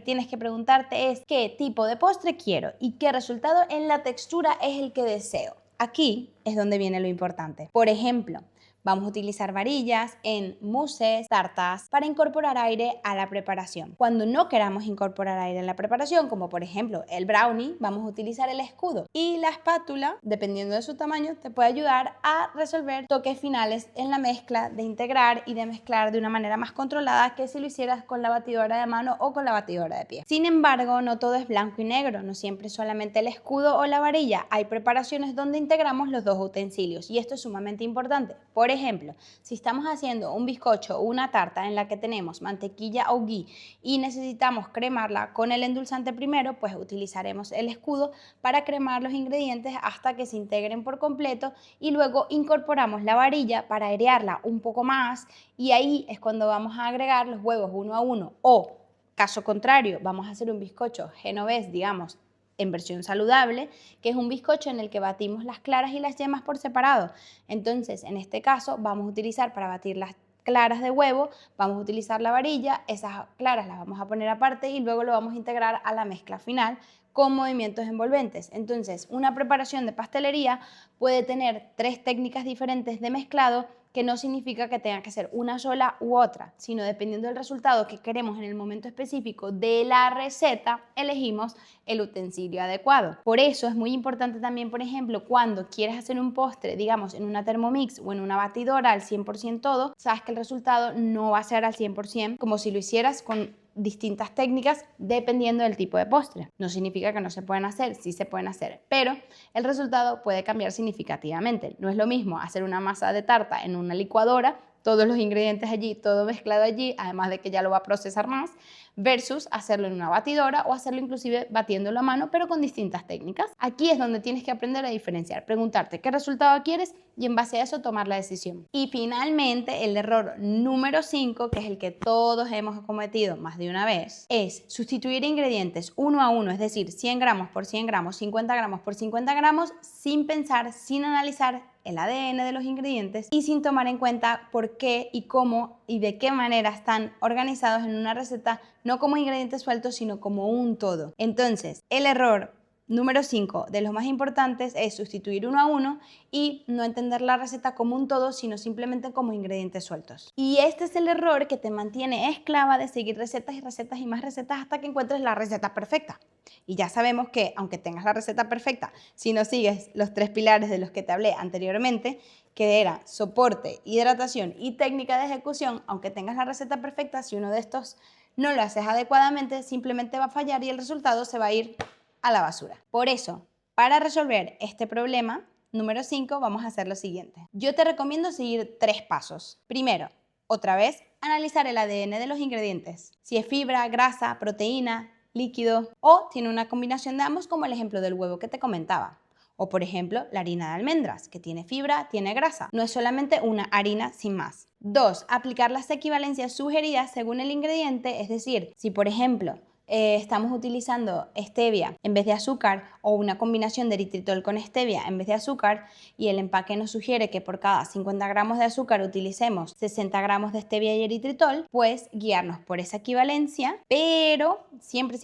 tienes que preguntarte es qué tipo de postre quiero y qué resultado en la textura es el que deseo. Aquí es donde viene lo importante. Por ejemplo, vamos a utilizar varillas en mousses, tartas, para incorporar aire a la preparación. Cuando no queramos incorporar aire en la preparación, como por ejemplo el brownie, vamos a utilizar el escudo. Y la espátula, dependiendo de su tamaño, te puede ayudar a resolver toques finales en la mezcla, de integrar y de mezclar de una manera más controlada que si lo hicieras con la batidora de mano o con la batidora de pie. Sin embargo, no todo es blanco y negro, no siempre es solamente el escudo o la varilla. Hay preparaciones donde integramos los dos utensilios y esto es sumamente importante. Por ejemplo, si estamos haciendo un bizcocho o una tarta en la que tenemos mantequilla o ghee y necesitamos cremarla con el endulzante primero, pues utilizaremos el escudo para cremar los ingredientes hasta que se integren por completo y luego incorporamos la varilla para airearla un poco más y ahí es cuando vamos a agregar los huevos uno a uno o, caso contrario, vamos a hacer un bizcocho genovés, digamos, en versión saludable, que es un bizcocho en el que batimos las claras y las yemas por separado. Entonces, en este caso, vamos a utilizar para batir las claras de huevo, vamos a utilizar la varilla, esas claras las vamos a poner aparte y luego lo vamos a integrar a la mezcla final con movimientos envolventes. Entonces, una preparación de pastelería puede tener 3 técnicas diferentes de mezclado, que no significa que tenga que ser una sola u otra, sino dependiendo del resultado que queremos en el momento específico de la receta, elegimos el utensilio adecuado. Por eso es muy importante también, por ejemplo, cuando quieres hacer un postre, digamos, en una Thermomix o en una batidora al 100% todo, sabes que el resultado no va a ser al 100% como si lo hicieras con distintas técnicas dependiendo del tipo de postre. No significa que no se pueden hacer, sí se pueden hacer, pero el resultado puede cambiar significativamente. No es lo mismo hacer una masa de tarta en una licuadora, todos los ingredientes allí, todo mezclado allí, además de que ya lo va a procesar más, versus hacerlo en una batidora o hacerlo inclusive batiéndolo a mano, pero con distintas técnicas. Aquí es donde tienes que aprender a diferenciar, preguntarte qué resultado quieres y en base a eso tomar la decisión. Y finalmente, el error número 5, que es el que todos hemos cometido más de una vez, es sustituir ingredientes uno a uno, es decir, 100 gramos por 100 gramos, 50 gramos por 50 gramos, sin pensar, sin analizar el ADN de los ingredientes y sin tomar en cuenta por qué y cómo y de qué manera están organizados en una receta, no como ingredientes sueltos, sino como un todo. Entonces, el error número 5 de los más importantes es sustituir uno a uno y no entender la receta como un todo, sino simplemente como ingredientes sueltos. Y este es el error que te mantiene esclava de seguir recetas y recetas y más recetas hasta que encuentres la receta perfecta. Y ya sabemos que, aunque tengas la receta perfecta, si no sigues los 3 pilares de los que te hablé anteriormente, que era soporte, hidratación y técnica de ejecución, aunque tengas la receta perfecta, si uno de estos no lo haces adecuadamente, simplemente va a fallar y el resultado se va a ir a la basura. Por eso, para resolver este problema, número 5, vamos a hacer lo siguiente. Yo te recomiendo seguir 3 pasos. Primero, otra vez, analizar el ADN de los ingredientes. Si es fibra, grasa, proteína, líquido o tiene una combinación de ambos, como el ejemplo del huevo que te comentaba. O por ejemplo, la harina de almendras, que tiene fibra, tiene grasa. No es solamente una harina sin más. 2. Aplicar las equivalencias sugeridas según el ingrediente, es decir, si por ejemplo estamos utilizando stevia en vez de azúcar o una combinación de eritritol con stevia en vez de azúcar y el empaque nos sugiere que por cada 50 gramos de azúcar utilicemos 60 gramos de stevia y eritritol, pues guiarnos por esa equivalencia, pero siempre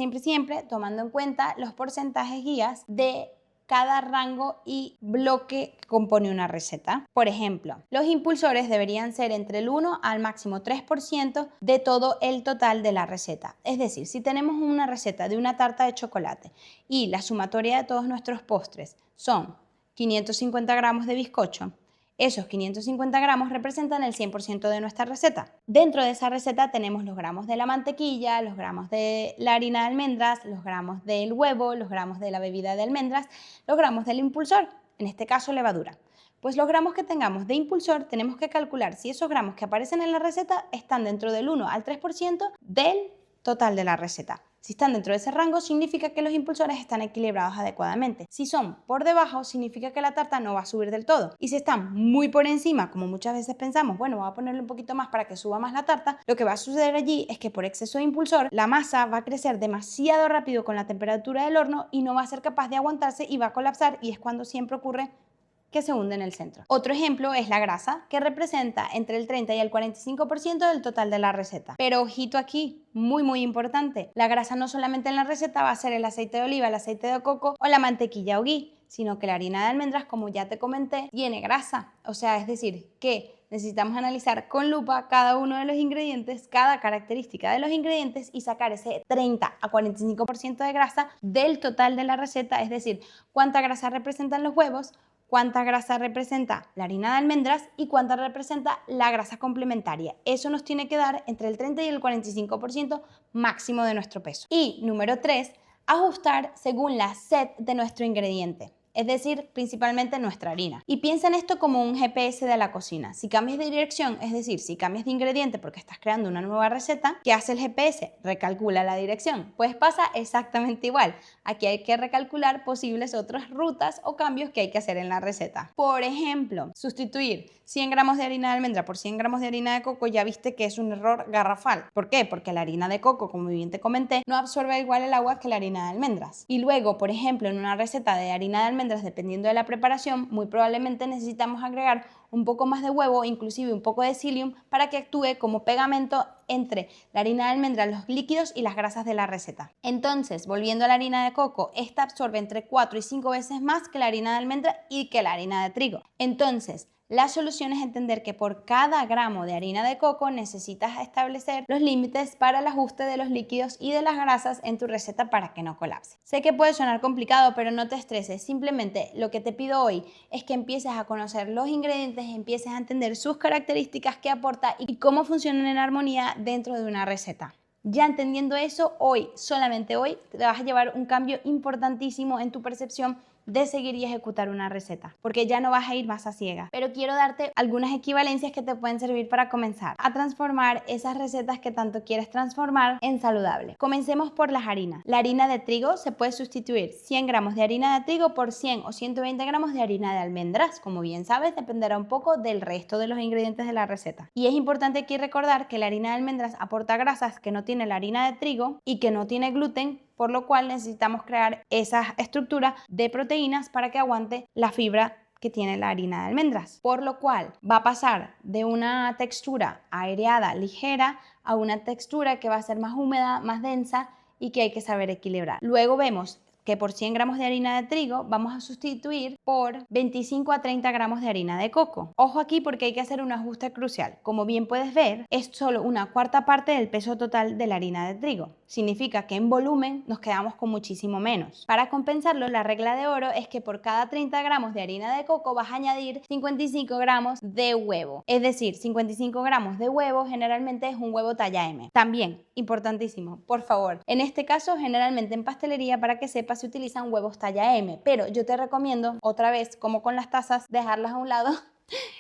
tomando en cuenta los porcentajes guías de cada rango y bloque que compone una receta. Por ejemplo, los impulsores deberían ser entre el 1 al máximo 3% de todo el total de la receta. Es decir, si tenemos una receta de una tarta de chocolate y la sumatoria de todos nuestros postres son 550 gramos de bizcocho, Esos 550 gramos representan el 100% de nuestra receta. Dentro de esa receta tenemos los gramos de la mantequilla, los gramos de la harina de almendras, los gramos del huevo, los gramos de la bebida de almendras, los gramos del impulsor, en este caso levadura. Pues los gramos que tengamos de impulsor tenemos que calcular si esos gramos que aparecen en la receta están dentro del 1 al 3% del total de la receta. Si están dentro de ese rango, significa que los impulsores están equilibrados adecuadamente. Si son por debajo, significa que la tarta no va a subir del todo. Y si están muy por encima, como muchas veces pensamos, bueno, voy a ponerle un poquito más para que suba más la tarta, lo que va a suceder allí es que por exceso de impulsor, la masa va a crecer demasiado rápido con la temperatura del horno y no va a ser capaz de aguantarse y va a colapsar, y es cuando siempre ocurre que se hunde en el centro. Otro ejemplo es la grasa, que representa entre el 30 y el 45% del total de la receta. Pero ojito aquí, muy importante, la grasa no solamente en la receta va a ser el aceite de oliva, el aceite de coco o la mantequilla o ghee, sino que la harina de almendras, como ya te comenté, tiene grasa. O sea, es decir, que necesitamos analizar con lupa cada uno de los ingredientes, cada característica de los ingredientes y sacar ese 30 a 45% de grasa del total de la receta, es decir, cuánta grasa representan los huevos, cuánta grasa representa la harina de almendras y cuánta representa la grasa complementaria. Eso nos tiene que dar entre el 30 y el 45% máximo de nuestro peso. Y número 3, ajustar según la sed de nuestro ingrediente, es decir, principalmente nuestra harina. Y piensa en esto como un GPS de la cocina. Si cambias de dirección, es decir, si cambias de ingrediente porque estás creando una nueva receta, ¿qué hace el GPS? Recalcula la dirección. Pues pasa exactamente igual. Aquí hay que recalcular posibles otras rutas o cambios que hay que hacer en la receta. Por ejemplo, sustituir 100 gramos de harina de almendra por 100 gramos de harina de coco, ya viste que es un error garrafal. ¿Por qué? Porque la harina de coco, como bien te comenté, no absorbe igual el agua que la harina de almendras. Y luego, por ejemplo, en una receta de harina de almendras, dependiendo de la preparación, muy probablemente necesitamos agregar un poco más de huevo, inclusive un poco de psyllium, para que actúe como pegamento entre la harina de almendras, los líquidos y las grasas de la receta. Entonces, volviendo a la harina de coco, esta absorbe entre 4 y 5 veces más que la harina de almendra y que la harina de trigo. Entonces, la solución es entender que por cada gramo de harina de coco necesitas establecer los límites para el ajuste de los líquidos y de las grasas en tu receta para que no colapse. Sé que puede sonar complicado, pero no te estreses. Simplemente lo que te pido hoy es que empieces a conocer los ingredientes, empieces a entender sus características que aporta y cómo funcionan en armonía dentro de una receta. Ya entendiendo eso, hoy, solamente hoy, te vas a llevar un cambio importantísimo en tu percepción de seguir y ejecutar una receta, porque ya no vas a ir más a ciegas. Pero quiero darte algunas equivalencias que te pueden servir para comenzar a transformar esas recetas que tanto quieres transformar en saludables. Comencemos por las harinas. La harina de trigo se puede sustituir 100 gramos de harina de trigo por 100 o 120 gramos de harina de almendras. Como bien sabes, dependerá un poco del resto de los ingredientes de la receta. Y es importante aquí recordar que la harina de almendras aporta grasas que no tiene la harina de trigo y que no tiene gluten, por lo cual necesitamos crear esa estructura de proteínas para que aguante la fibra que tiene la harina de almendras, por lo cual va a pasar de una textura aireada, ligera, a una textura que va a ser más húmeda, más densa y que hay que saber equilibrar. Luego vemos que por 100 gramos de harina de trigo vamos a sustituir por 25 a 30 gramos de harina de coco. Ojo aquí porque hay que hacer un ajuste crucial. Como bien puedes ver, es solo una cuarta parte del peso total de la harina de trigo. Significa que en volumen nos quedamos con muchísimo menos. Para compensarlo, la regla de oro es que por cada 30 gramos de harina de coco vas a añadir 55 gramos de huevo. Es decir, 55 gramos de huevo generalmente es un huevo talla M. También, importantísimo, por favor, en este caso generalmente en pastelería, para que sepas, se utilizan huevos talla M, pero yo te recomiendo, otra vez, como con las tazas, dejarlas a un lado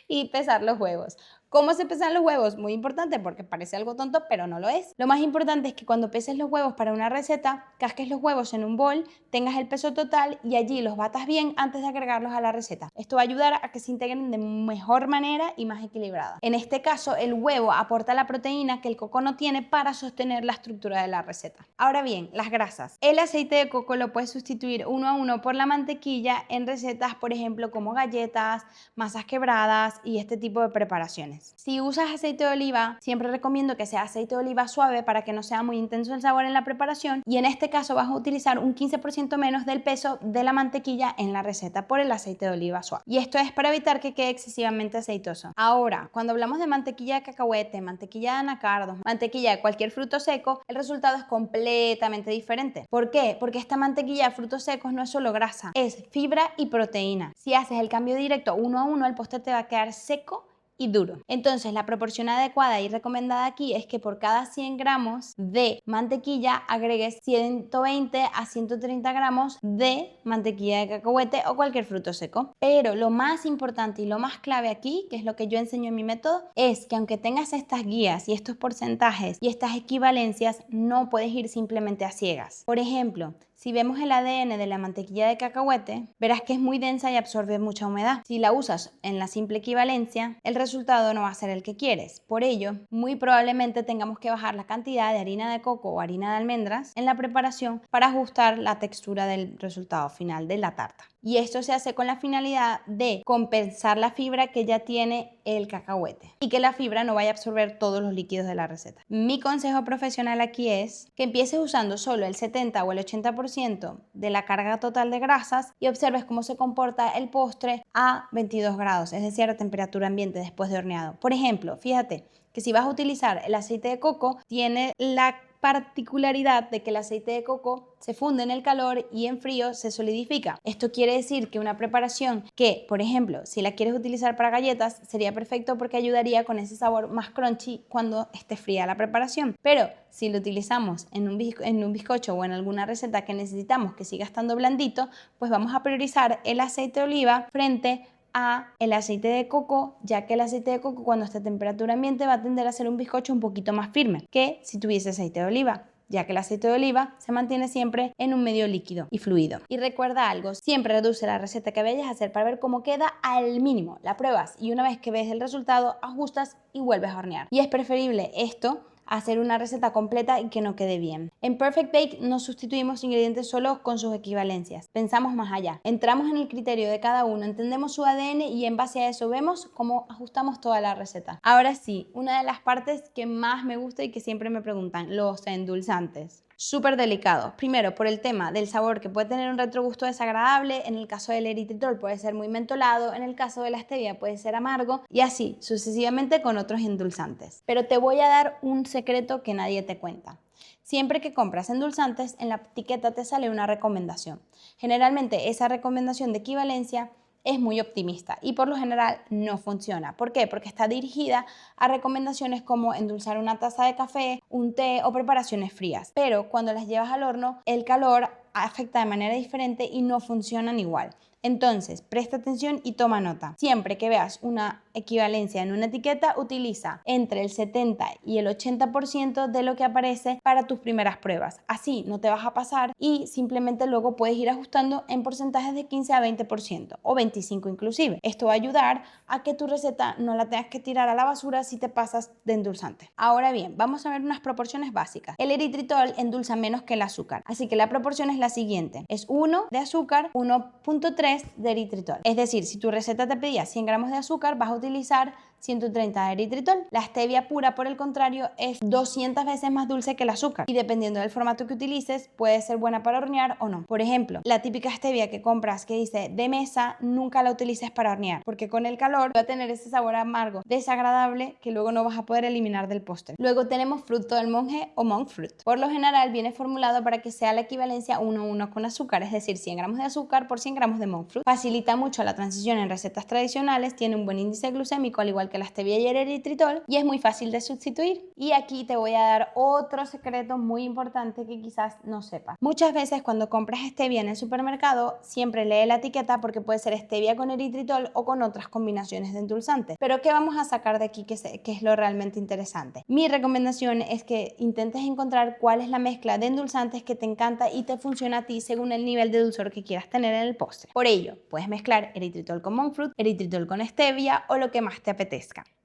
y pesar los huevos. ¿Cómo se pesan los huevos? Muy importante, porque parece algo tonto, pero no lo es. Lo más importante es que cuando peses los huevos para una receta, casques los huevos en un bol, tengas el peso total y allí los batas bien antes de agregarlos a la receta. Esto va a ayudar a que se integren de mejor manera y más equilibrada. En este caso, el huevo aporta la proteína que el coco no tiene para sostener la estructura de la receta. Ahora bien, las grasas. El aceite de coco lo puedes sustituir 1 a 1 por la mantequilla en recetas, por ejemplo, como galletas, masas quebradas y este tipo de preparaciones. endulzantes. Si usas aceite de oliva, siempre recomiendo que sea aceite de oliva suave para que no sea muy intenso el sabor en la preparación, y en este caso vas a utilizar un 15% menos del peso de la mantequilla en la receta por el aceite de oliva suave. Y esto es para evitar que quede excesivamente aceitoso. Ahora, cuando hablamos de mantequilla de cacahuete, mantequilla de anacardos, mantequilla de cualquier fruto seco, el resultado es completamente diferente. ¿Por qué? Porque esta mantequilla de frutos secos no es solo grasa, es fibra y proteína. Si haces el cambio directo 1 a 1, el postre te va a quedar seco y duro. Entonces, la proporción adecuada y recomendada aquí es que por cada 100 gramos de mantequilla agregues 120 a 130 gramos de mantequilla de cacahuete o cualquier fruto seco. Pero lo más importante y lo más clave aquí, que es lo que yo enseño en mi método, es que aunque tengas estas guías y estos porcentajes y estas equivalencias, no puedes ir simplemente a ciegas. Por ejemplo, si vemos el ADN de la mantequilla de cacahuete, verás que es muy densa y absorbe mucha humedad. Si la usas en la simple equivalencia, el resultado no va a ser el que quieres. Por ello, muy probablemente tengamos que bajar la cantidad de harina de coco o harina de almendras en la preparación para ajustar la textura del resultado final de la tarta. Y esto se hace con la finalidad de compensar la fibra que ya tiene el cacahuete y que la fibra no vaya a absorber todos los líquidos de la receta. Mi consejo profesional aquí es que empieces usando solo el 70 o el 80% de la carga total de grasas y observes cómo se comporta el postre a 22 grados, es decir, a temperatura ambiente después de horneado. Por ejemplo, fíjate que si vas a utilizar el aceite de coco, tiene la particularidad de que el aceite de coco se funde en el calor y en frío se solidifica. Esto quiere decir que una preparación que, por ejemplo, si la quieres utilizar para galletas, sería perfecto porque ayudaría con ese sabor más crunchy cuando esté fría la preparación. Pero si lo utilizamos en un bizcocho o en alguna receta que necesitamos que siga estando blandito, pues vamos a priorizar el aceite de oliva frente a el aceite de coco, ya que el aceite de coco cuando esté a temperatura ambiente va a tender a ser un bizcocho un poquito más firme que si tuviese aceite de oliva, ya que el aceite de oliva se mantiene siempre en un medio líquido y fluido. Y recuerda algo, siempre reduce la receta que vayas a hacer para ver cómo queda al mínimo. La pruebas y una vez que ves el resultado, ajustas y vuelves a hornear. Y es preferible esto hacer una receta completa y que no quede bien. En Perfect Bake no sustituimos ingredientes solo con sus equivalencias. Pensamos más allá. Entramos en el criterio de cada uno, entendemos su ADN y en base a eso vemos cómo ajustamos toda la receta. Ahora sí, una de las partes que más me gusta y que siempre me preguntan, los endulzantes. Súper delicados. Primero, por el tema del sabor que puede tener un retrogusto desagradable. En el caso del eritritol puede ser muy mentolado, en el caso de la stevia puede ser amargo y así sucesivamente con otros endulzantes. Pero te voy a dar un secreto que nadie te cuenta. Siempre que compras endulzantes, en la etiqueta te sale una recomendación. Generalmente esa recomendación de equivalencia es muy optimista y por lo general no funciona. ¿Por qué? Porque está dirigida a recomendaciones como endulzar una taza de café, un té o preparaciones frías. Pero cuando las llevas al horno, el calor afecta de manera diferente y no funcionan igual. Entonces, presta atención y toma nota. Siempre que veas una equivalencia en una etiqueta, utiliza entre el 70 y el 80% de lo que aparece para tus primeras pruebas. Así no te vas a pasar y simplemente luego puedes ir ajustando en porcentajes de 15 a 20% o 25 inclusive. Esto va a ayudar a que tu receta no la tengas que tirar a la basura si te pasas de endulzante. Ahora bien, vamos a ver unas proporciones básicas. El eritritol endulza menos que el azúcar, así que la proporción es la siguiente. Es 1 de azúcar, 1.3 de eritritol. Es decir, si tu receta te pedía 100 gramos de azúcar, vas a utilizar 130 de eritritol. La stevia pura, por el contrario, es 200 veces más dulce que el azúcar y dependiendo del formato que utilices, puede ser buena para hornear o no. Por ejemplo, la típica stevia que compras que dice de mesa, nunca la utilices para hornear porque con el calor va a tener ese sabor amargo desagradable que luego no vas a poder eliminar del postre. Luego tenemos fruto del monje o monk fruit. Por lo general viene formulado para que sea la equivalencia 1:1 con azúcar, es decir, 100 gramos de azúcar por 100 gramos de monk fruit. Facilita mucho la transición en recetas tradicionales, tiene un buen índice glucémico al igual que la stevia y el eritritol y es muy fácil de sustituir. Y aquí te voy a dar otro secreto muy importante que quizás no sepas. Muchas veces cuando compras stevia en el supermercado siempre lee la etiqueta porque puede ser stevia con eritritol o con otras combinaciones de endulzantes. Pero ¿qué vamos a sacar de aquí que es lo realmente interesante? Mi recomendación es que intentes encontrar cuál es la mezcla de endulzantes que te encanta y te funciona a ti según el nivel de dulzor que quieras tener en el postre. Por ello, puedes mezclar eritritol con monk fruit, eritritol con stevia o lo que más te apetezca,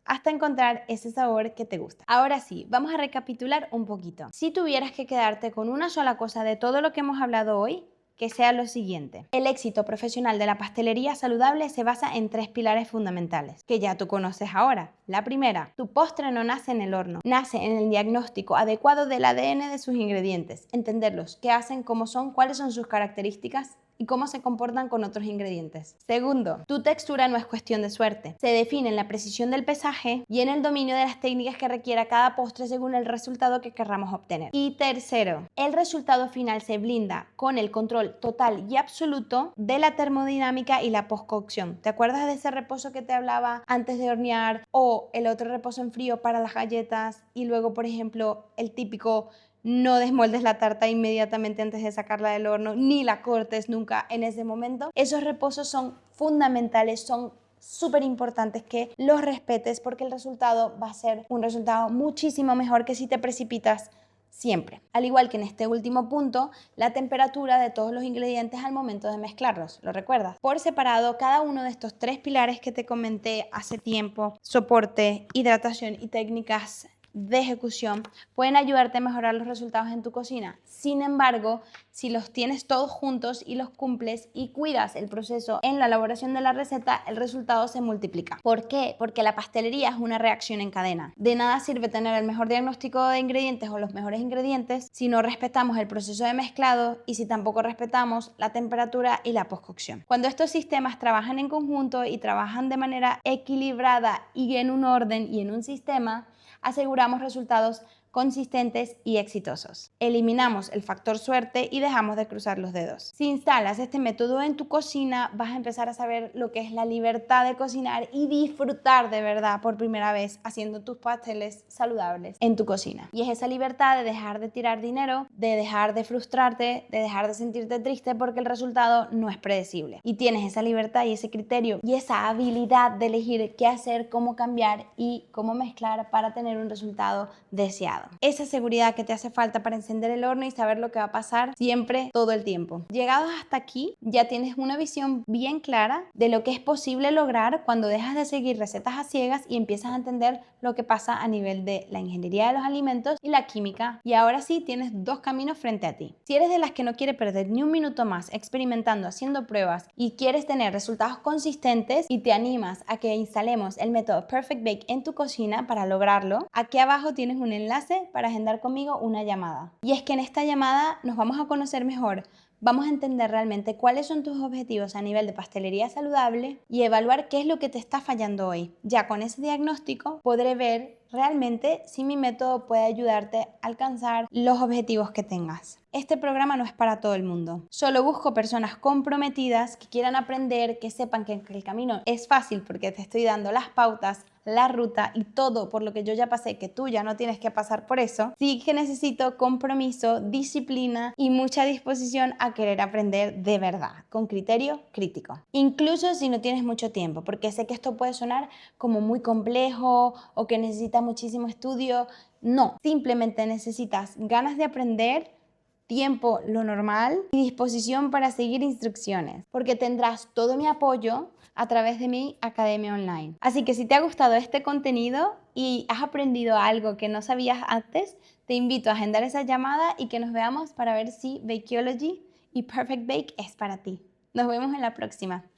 hasta encontrar ese sabor que te gusta. Ahora sí, vamos a recapitular un poquito. Si tuvieras que quedarte con una sola cosa de todo lo que hemos hablado hoy, que sea lo siguiente. El éxito profesional de la pastelería saludable se basa en 3 pilares fundamentales, que ya tú conoces ahora. La primera, tu postre no nace en el horno, nace en el diagnóstico adecuado del ADN de sus ingredientes, entenderlos, qué hacen, cómo son, cuáles son sus características y cómo se comportan con otros ingredientes. Segundo, tu textura no es cuestión de suerte. Se define en la precisión del pesaje y en el dominio de las técnicas que requiera cada postre según el resultado que querramos obtener. Y tercero, el resultado final se blinda con el control total y absoluto de la termodinámica y la postcocción. ¿Te acuerdas de ese reposo que te hablaba antes de hornear o el otro reposo en frío para las galletas y luego, por ejemplo, el típico no desmoldes la tarta inmediatamente antes de sacarla del horno, ni la cortes nunca en ese momento? Esos reposos son fundamentales, son súper importantes que los respetes porque el resultado va a ser un resultado muchísimo mejor que si te precipitas siempre. Al igual que en este último punto, la temperatura de todos los ingredientes al momento de mezclarlos, ¿lo recuerdas? Por separado, cada uno de estos 3 pilares que te comenté hace tiempo, soporte, hidratación y técnicas de ejecución, pueden ayudarte a mejorar los resultados en tu cocina. Sin embargo, si los tienes todos juntos y los cumples y cuidas el proceso en la elaboración de la receta, el resultado se multiplica. ¿Por qué? Porque la pastelería es una reacción en cadena. De nada sirve tener el mejor diagnóstico de ingredientes o los mejores ingredientes si no respetamos el proceso de mezclado y si tampoco respetamos la temperatura y la postcocción. Cuando estos sistemas trabajan en conjunto y trabajan de manera equilibrada y en un orden y en un sistema, aseguramos resultados consistentes y exitosos. Eliminamos el factor suerte y dejamos de cruzar los dedos. Si instalas este método en tu cocina, vas a empezar a saber lo que es la libertad de cocinar y disfrutar de verdad por primera vez haciendo tus pasteles saludables en tu cocina. Y es esa libertad de dejar de tirar dinero, de dejar de frustrarte, de dejar de sentirte triste porque el resultado no es predecible. Y tienes esa libertad y ese criterio y esa habilidad de elegir qué hacer, cómo cambiar y cómo mezclar para tener un resultado deseado. Esa seguridad que te hace falta para encender el horno y saber lo que va a pasar siempre, todo el tiempo. Llegados hasta aquí, ya tienes una visión bien clara de lo que es posible lograr cuando dejas de seguir recetas a ciegas y empiezas a entender lo que pasa a nivel de la ingeniería de los alimentos y la química. Y ahora sí tienes 2 caminos frente a ti. Si eres de las que no quiere perder ni un minuto más experimentando, haciendo pruebas y quieres tener resultados consistentes y te animas a que instalemos el método Perfect Bake en tu cocina para lograrlo, aquí abajo tienes un enlace para agendar conmigo una llamada. Y es que en esta llamada nos vamos a conocer mejor, vamos a entender realmente cuáles son tus objetivos a nivel de pastelería saludable y evaluar qué es lo que te está fallando hoy. Ya con ese diagnóstico podré ver realmente si mi método puede ayudarte a alcanzar los objetivos que tengas. Este programa no es para todo el mundo. Solo busco personas comprometidas que quieran aprender, que sepan que el camino es fácil porque te estoy dando las pautas, la ruta y todo por lo que yo ya pasé, que tú ya no tienes que pasar por eso. Sí que necesito compromiso, disciplina y mucha disposición a querer aprender de verdad, con criterio crítico. Incluso si no tienes mucho tiempo, porque sé que esto puede sonar como muy complejo o que necesita muchísimo estudio. No, simplemente necesitas ganas de aprender, tiempo lo normal y disposición para seguir instrucciones, porque tendrás todo mi apoyo a través de mi academia online. Así que si te ha gustado este contenido y has aprendido algo que no sabías antes, te invito a agendar esa llamada y que nos veamos para ver si Bakeology y Perfect Bake es para ti. Nos vemos en la próxima.